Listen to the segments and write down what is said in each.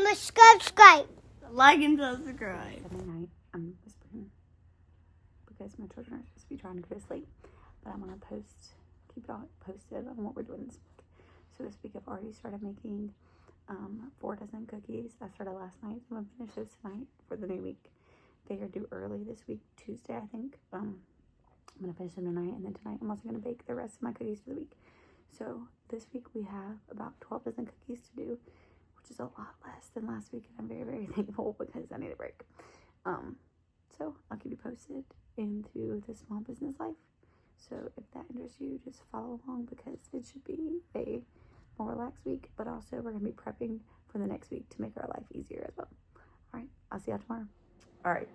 subscribe. Like and subscribe. Every night I'm whispering because my children are supposed to be trying to go to sleep. But I'm going to keep y'all posted on what we're doing this week. So this week I've already started making 4 dozen cookies. I started last night. So I'm going to finish those tonight for the new week. They are due early this week, Tuesday, I think. I'm going to finish them tonight, and then tonight I'm also going to bake the rest of my cookies for the week. So this week we have about 12 dozen cookies to do, which is a lot less than last week, and I'm very, very thankful because I need a break. So I'll keep you posted into the small business life. So if that interests you, just follow along because it should be a more relaxed week, but also we're going to be prepping for the next week to make our life easier as well. All right, I'll see y'all tomorrow. All right,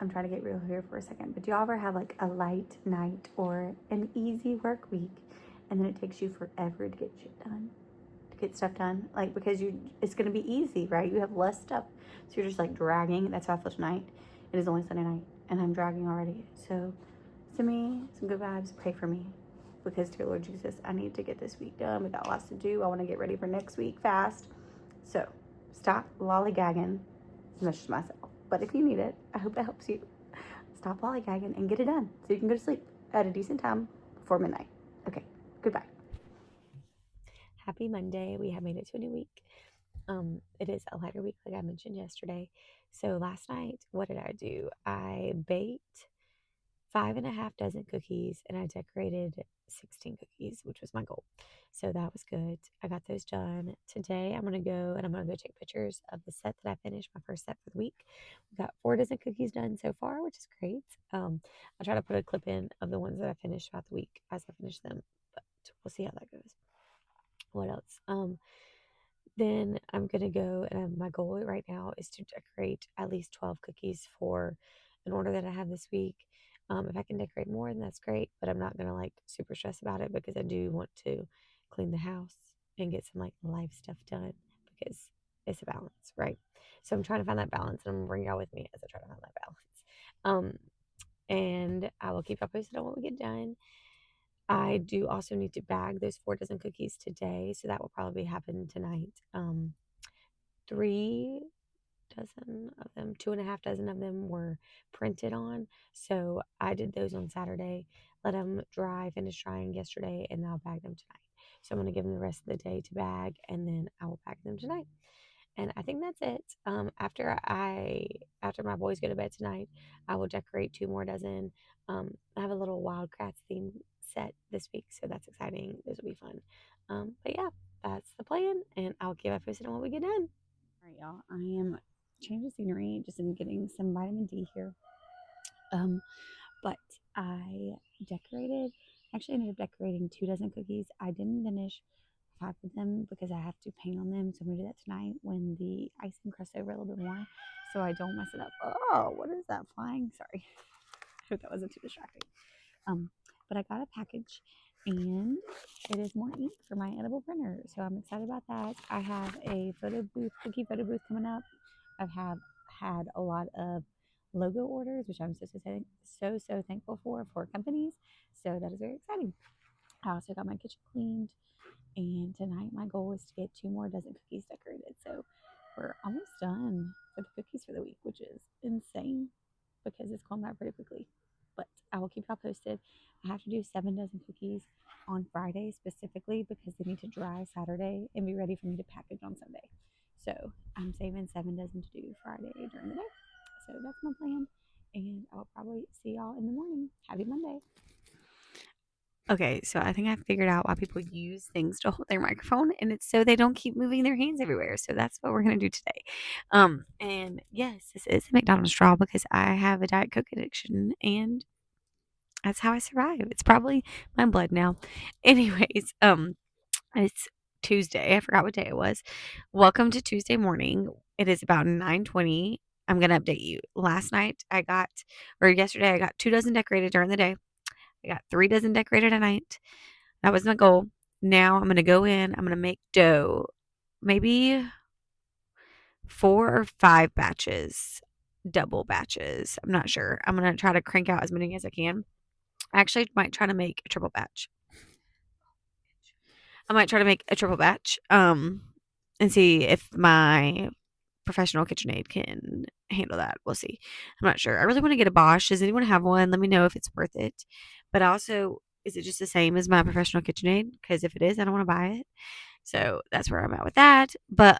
I'm trying to get real here for a second, but do y'all ever have like a light night or an easy work week and then it takes you forever to get shit done, to get stuff done? Like, because it's going to be easy, right? You have less stuff, so you're just like dragging. That's how I feel tonight. It is only Sunday night and I'm dragging already. So send me some good vibes, pray for me, because dear Lord Jesus, I need to get this week done. We got lots to do. I want to get ready for next week fast. So stop lollygagging as much as myself. But if you need it, I hope it helps you. Stop lollygagging and get it done so you can go to sleep at a decent time before midnight. Okay, goodbye. Happy Monday. We have made it to a new week. It is a lighter week like I mentioned yesterday. So last night, what did I do? I baked 5.5 dozen cookies and I decorated 16 cookies, which was my goal. So that was good. I got those done. Today I'm going to go take pictures of the set that I finished, my first set for the week. We got 4 dozen cookies done so far, which is great. I'll try to put a clip in of the ones that I finished throughout the week as I finish them, but we'll see how that goes. What else? Then I'm going to go, and my goal right now is to decorate at least 12 cookies for an order that I have this week. If I can decorate more, then that's great, but I'm not going to like super stress about it because I do want to clean the house and get some like life stuff done because it's a balance, right? So I'm trying to find that balance, and I'm going to bring y'all with me as I try to find that balance. And I will keep y'all posted on what we get done. I do also need to bag those 4 dozen cookies today, so that will probably happen tonight. 3 dozen of them, 2.5 dozen of them were printed on, so I did those on Saturday, let them dry, finished drying yesterday, and I'll bag them tonight. So I'm going to give them the rest of the day to bag, and then I will bag them tonight. And I think that's it. After my boys go to bed tonight, I will decorate 2 more dozen. I have a little Wildcrafts theme set this week, so that's exciting. Those will be fun. But yeah, that's the plan, and I'll keep you posted on what we get done. All right, y'all. I am changing scenery, just in getting some vitamin D here. But I actually ended up decorating 2 dozen cookies. I didn't finish 5 of them because I have to paint on them. So I'm going to do that tonight when the icing crusts over a little bit more so I don't mess it up. Oh, what is that flying? Sorry. I hope that wasn't too distracting. But I got a package and it is more ink for my edible printer. So I'm excited about that. I have a cookie photo booth coming up. I've had a lot of logo orders, which I'm so thankful for companies. So that is very exciting. I also got my kitchen cleaned, and tonight my goal is to get 2 more dozen cookies decorated. So we're almost done with the cookies for the week, which is insane because it's gone by pretty quickly. But I will keep y'all posted. I have to do 7 dozen cookies on Friday specifically because they need to dry Saturday and be ready for me to package on Sunday. So I'm saving 7 dozen to do Friday during the day. So that's my plan. And I'll probably see y'all in the morning. Happy Monday. Okay, so I think I figured out why people use things to hold their microphone, and it's so they don't keep moving their hands everywhere. So that's what we're gonna do today. And yes, this is a McDonald's straw because I have a Diet Coke addiction, and that's how I survive. It's probably my blood now. Anyways, it's Tuesday. I forgot what day it was. Welcome to Tuesday morning. It is about 9:20. I'm gonna update you. Yesterday I got 2 dozen decorated during the day. I got 3 dozen decorated tonight. That was my goal. Now I'm going to go in. I'm going to make dough. Maybe 4 or 5 batches. Double batches. I'm not sure. I'm going to try to crank out as many as I can. I actually might try to make a triple batch. and see if my professional KitchenAid can handle that. We'll see. I'm not sure. I really want to get a Bosch. Does anyone have one? Let me know if it's worth it. But also, is it just the same as my professional KitchenAid? Because if it is, I don't want to buy it. So that's where I'm at with that. But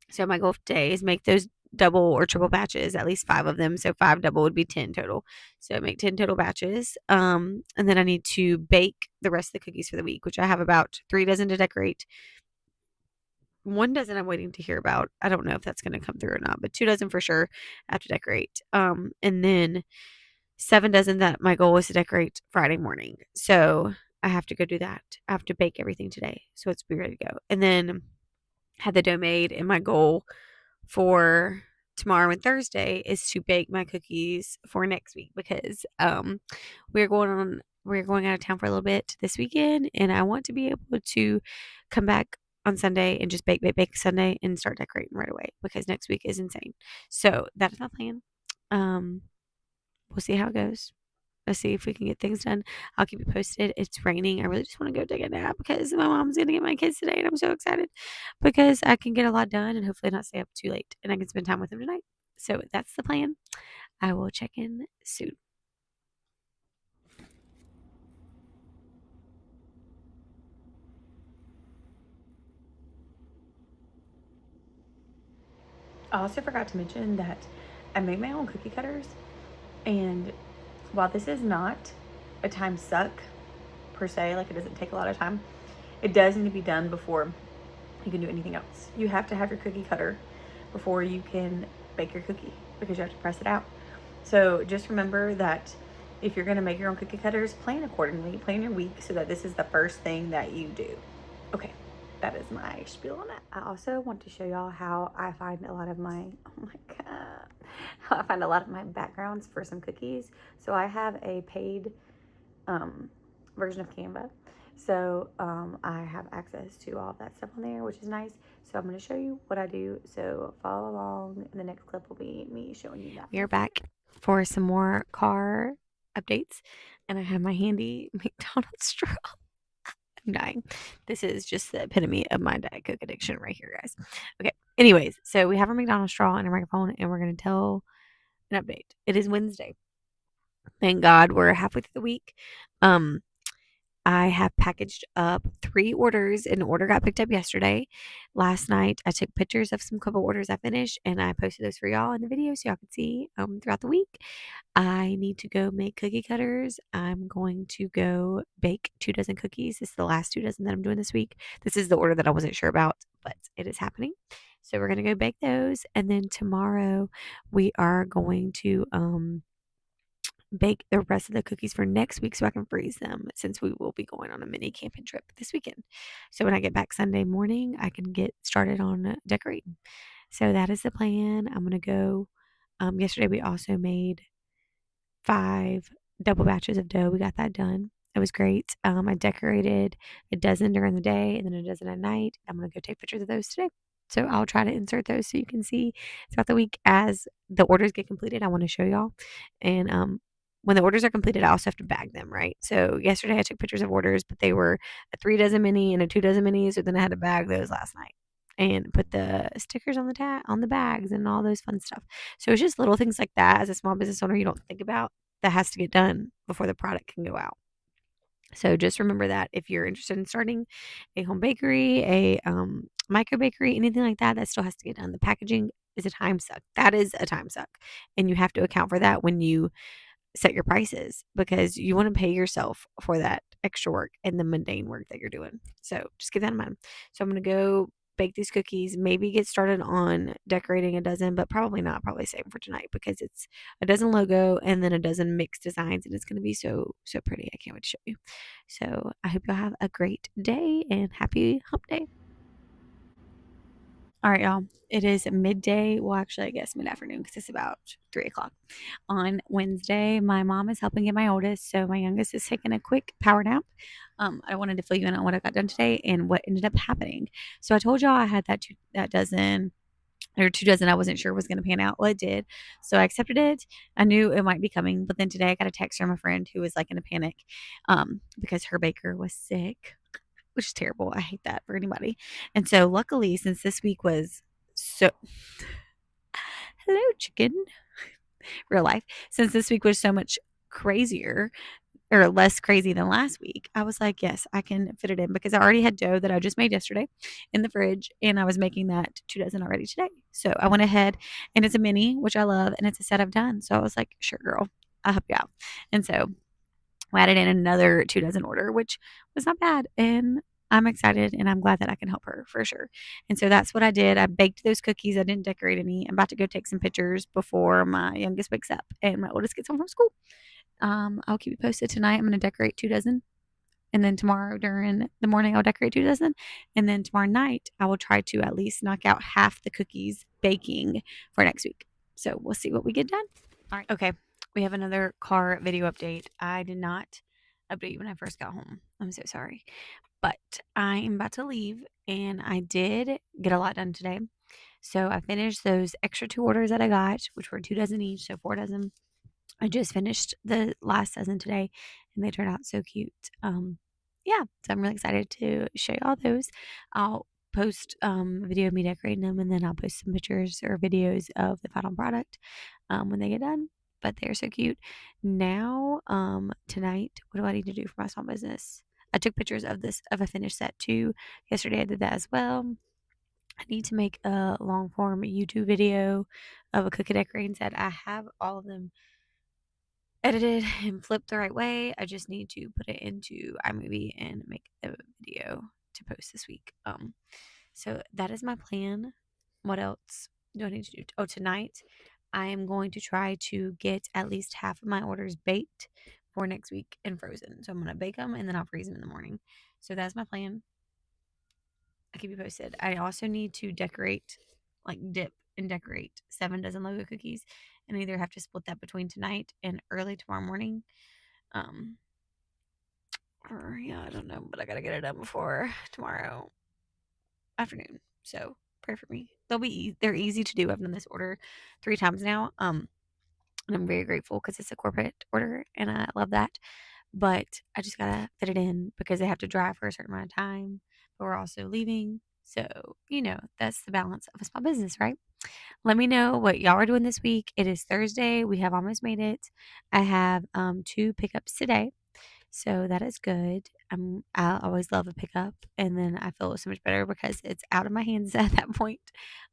so my goal today is make those double or triple batches, at least 5 of them. So 5 double would be 10 total. So make 10 total batches. And then I need to bake the rest of the cookies for the week, which I have about 3 dozen to decorate. 1 dozen I'm waiting to hear about. I don't know if that's going to come through or not, but 2 dozen for sure I have to decorate. And then 7 dozen that my goal was to decorate Friday morning. So I have to go do that. I have to bake everything today. So it's be ready to go. And then had the dough made, and my goal for tomorrow and Thursday is to bake my cookies for next week because we're going out of town for a little bit this weekend, and I want to be able to come back on Sunday and just bake Sunday and start decorating right away because next week is insane. So that is my plan. We'll see how it goes. Let's see if we can get things done. I'll keep you posted. It's raining. I really just want to go take a nap because my mom's going to get my kids today, and I'm so excited because I can get a lot done and hopefully not stay up too late, and I can spend time with them tonight. So that's the plan. I will check in soon. I also forgot to mention that I made my own cookie cutters, and while this is not a time suck per se, like it doesn't take a lot of time, it does need to be done before you can do anything else. You have to have your cookie cutter before you can bake your cookie because you have to press it out. So just remember that if you're going to make your own cookie cutters, plan accordingly, plan your week so that this is the first thing that you do. Okay, that is my spiel on that. I also want to show y'all how I find a lot of my, oh my God, how I find a lot of my backgrounds for some cookies. So I have a paid version of Canva. So I have access to all of that stuff on there, which is nice. So I'm going to show you what I do. So follow along. The next clip will be me showing you that. We're back for some more car updates. And I have my handy McDonald's straw. I'm dying. This is just the epitome of my Diet Coke addiction right here, guys. Okay. Anyways, so we have our McDonald's straw and a microphone, and we're going to tell an update. It is Wednesday. Thank God we're halfway through the week. I have packaged up 3 orders. An order got picked up yesterday. Last night, I took pictures of some couple orders I finished, and I posted those for y'all in the video so y'all could see throughout the week. I need to go make cookie cutters. I'm going to go bake 2 dozen cookies. This is the last 2 dozen that I'm doing this week. This is the order that I wasn't sure about, but it is happening. So we're going to go bake those, and then tomorrow we are going to bake the rest of the cookies for next week so I can freeze them since we will be going on a mini camping trip this weekend. So when I get back Sunday morning, I can get started on decorating. So that is the plan. I'm going to go. Yesterday, we also made 5 double batches of dough. We got that done. It was great. I decorated a dozen during the day and then a dozen at night. I'm going to go take pictures of those today. So I'll try to insert those so you can see throughout the week as the orders get completed. I want to show y'all. And when the orders are completed, I also have to bag them, right? So yesterday I took pictures of orders, but they were a 3 dozen mini and a 2 dozen mini. So then I had to bag those last night and put the stickers on the bags and all those fun stuff. So it's just little things like that as a small business owner you don't think about that has to get done before the product can go out. So just remember that if you're interested in starting a home bakery, a micro bakery, anything like that, that still has to get done. The packaging is a time suck. That is a time suck. And you have to account for that when you set your prices because you want to pay yourself for that extra work and the mundane work that you're doing. So just keep that in mind. So I'm going to go bake these cookies, maybe get started on decorating a dozen, but probably not. Probably save them for tonight because it's a dozen logo and then a dozen mixed designs, and it's going to be so pretty. I can't wait to show you. So I hope you'll have a great day and happy hump day. All right, y'all. It is midday. Well, actually, I guess mid afternoon because it's about 3 o'clock on Wednesday. My mom is helping get my oldest, so my youngest is taking a quick power nap. I wanted to fill you in on what I got done today and what ended up happening. So I told y'all I had that dozen or 2 dozen I wasn't sure was going to pan out. Well, it did. So I accepted it. I knew it might be coming, but then today I got a text from a friend who was like in a panic because her baker was sick. which is terrible. I hate that for anybody. And so luckily, since this week was so hello chicken, real life, since this week was so much crazier or less crazy than last week, I was like, yes, I can fit it in because I already had dough that I just made yesterday in the fridge, and I was making that 2 dozen already today. So I went ahead, and it's a mini, which I love, and it's a set I've done. So I was like, sure, girl, I'll help you out. And so we added in another 2 dozen order, which was not bad. And I'm excited and I'm glad that I can help her for sure. And so that's what I did. I baked those cookies. I didn't decorate any. I'm about to go take some pictures before my youngest wakes up and my oldest gets home from school. I'll keep you posted tonight. I'm going to decorate 2 dozen. And then tomorrow during the morning, I'll decorate 2 dozen. And then tomorrow night, I will try to at least knock out half the cookies baking for next week. So we'll see what we get done. All right. Okay. We have another car video update. I did not update you when I first got home. I'm so sorry. But I am about to leave, and I did get a lot done today. So I finished those extra 2 orders that I got, which were 2 dozen each, so 4 dozen. I just finished the last dozen today, and they turned out so cute. Yeah, so I'm really excited to show you all those. I'll post a video of me decorating them, and then I'll post some pictures or videos of the final product when they get done. But they're so cute. Now, tonight, what do I need to do for my small business? I took pictures of a finished set too. Yesterday I did that as well. I need to make a long form YouTube video of a cookie decorating set. I have all of them edited and flipped the right way. I just need to put it into iMovie and make a video to post this week. So that is my plan. What else do I need to do? Oh, tonight I am going to try to get at least half of my orders baked for next week and frozen. So I'm gonna bake them and then I'll freeze them in the morning. So that's my plan. I'll keep you posted. I also need to decorate, like dip and decorate 7 dozen logo cookies, and either have to split that between tonight and early tomorrow morning. Or yeah, I don't know, but I gotta get it done before tomorrow afternoon. So pray for me. They're easy to do. I've done this order 3 times now. And I'm very grateful because it's a corporate order and I love that. But I just gotta fit it in because they have to dry for a certain amount of time. But we're also leaving. So, that's the balance of a small business, right? Let me know what y'all are doing this week. It is Thursday. We have almost made it. I have 2 pickups today. So that is good. I always love a pickup, and then I feel so much better because it's out of my hands at that point.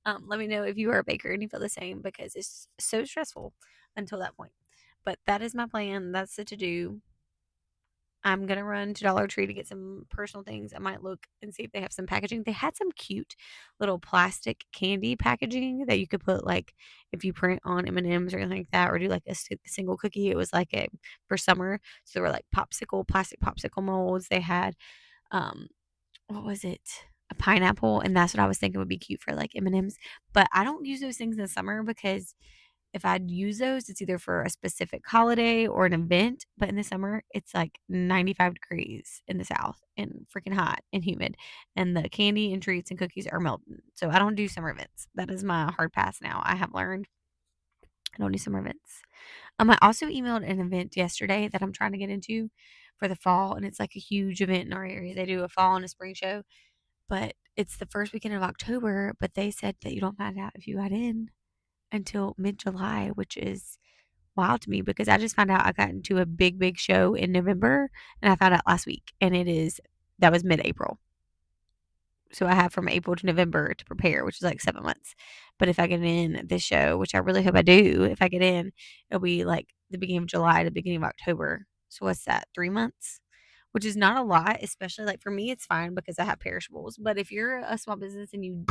Let me know if you are a baker and you feel the same because it's so stressful until that point. But that is my plan. That's the to do. I'm gonna run to Dollar Tree to get some personal things. I might look and see if they have some packaging. They had some cute little plastic candy packaging that you could put like if you print on M&Ms or anything like that, or do like a single cookie. It was like a for summer, so there were like plastic popsicle molds. They had what was it? A pineapple, and that's what I was thinking would be cute for like M&Ms. But I don't use those things in the summer because if I'd use those, it's either for a specific holiday or an event. But in the summer, it's like 95 degrees in the South and freaking hot and humid. And the candy and treats and cookies are melting. So I don't do summer events. That is my hard pass now. I have learned I don't do summer events. I also emailed an event yesterday that I'm trying to get into for the fall. And it's like a huge event in our area. They do a fall and a spring show, but it's the first weekend of October. But they said that you don't find out if you got in until mid-July, which is wild to me because I just found out I got into a big show in November and I found out last week and that was mid-April. So I have from April to November to prepare, which is like 7 months. But if I get in this show, which I really hope I do, if I get in, it'll be like the beginning of July to the beginning of October. So what's that? 3 months? Which is not a lot, especially like for me, it's fine because I have perishables. But if you're a small business and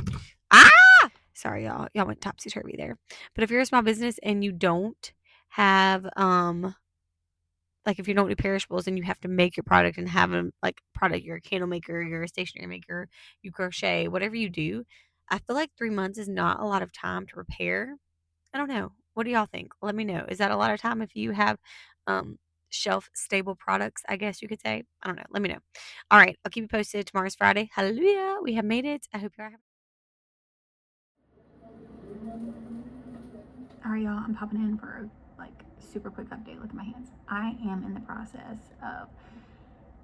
sorry, y'all went topsy turvy there. But if you're a small business and you don't have, like if you don't do perishables and you have to make your product and have a product, you're a candle maker, you're a stationery maker, you crochet, whatever you do, I feel like 3 months is not a lot of time to prepare. I don't know. What do y'all think? Let me know. Is that a lot of time if you have, shelf stable products, I guess you could say? I don't know. Let me know. All right. I'll keep you posted. Tomorrow's Friday. Hallelujah. We have made it. I hope you are having. All right, y'all, I'm popping in for a super quick update. Look at my hands. I am in the process of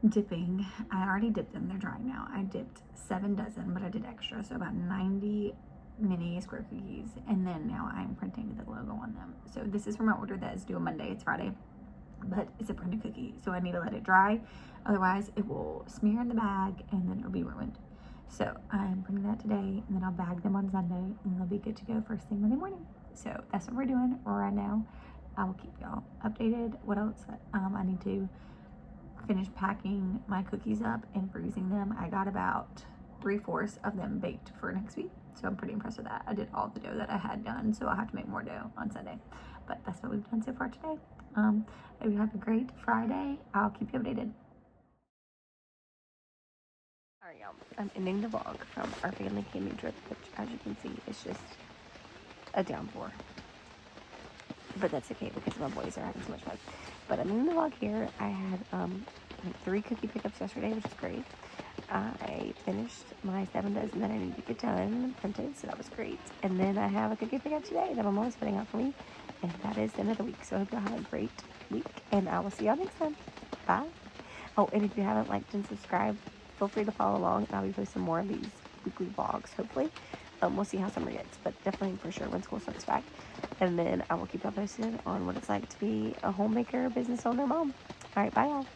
dipping. I already dipped them. They're dry now. I dipped 7 dozen, but I did extra, so about 90 mini square cookies, and then now I'm printing the logo on them. So this is for my order that is due on Monday. It's Friday, but it's a printed cookie, so I need to let it dry, otherwise it will smear in the bag and then it'll be ruined. So I'm printing that today, and then I'll bag them on Sunday, and they'll be good to go first thing Monday morning. So that's what we're doing right now. I will keep y'all updated. What else? I need to finish packing my cookies up and freezing them. I got about 3/4 of them baked for next week, so I'm pretty impressed with that. I did all the dough that I had done, so I'll have to make more dough on Sunday, but that's what we've done so far today. Hope you have a great Friday. I'll keep you updated. Alright, y'all, I'm ending the vlog from our family camping trip, which, as you can see, is just a downpour, but that's okay because my boys are having so much fun. But I'm ending the vlog here. I had like 3 cookie pickups yesterday, which is great. I finished my 7 dozen that I needed to get done and printed, so that was great. And then I have a cookie pickup today that my mom is putting out for me, and that is the end of the week. So I hope y'all have a great week, and I will see y'all next time. Bye. Oh, and if you haven't liked and subscribed, feel free to follow along. I'll be posting more of these weekly vlogs, hopefully. We'll see how summer gets, but definitely for sure when school starts back. And then I will keep y'all posted on what it's like to be a homemaker, business owner, mom. All right, bye, y'all.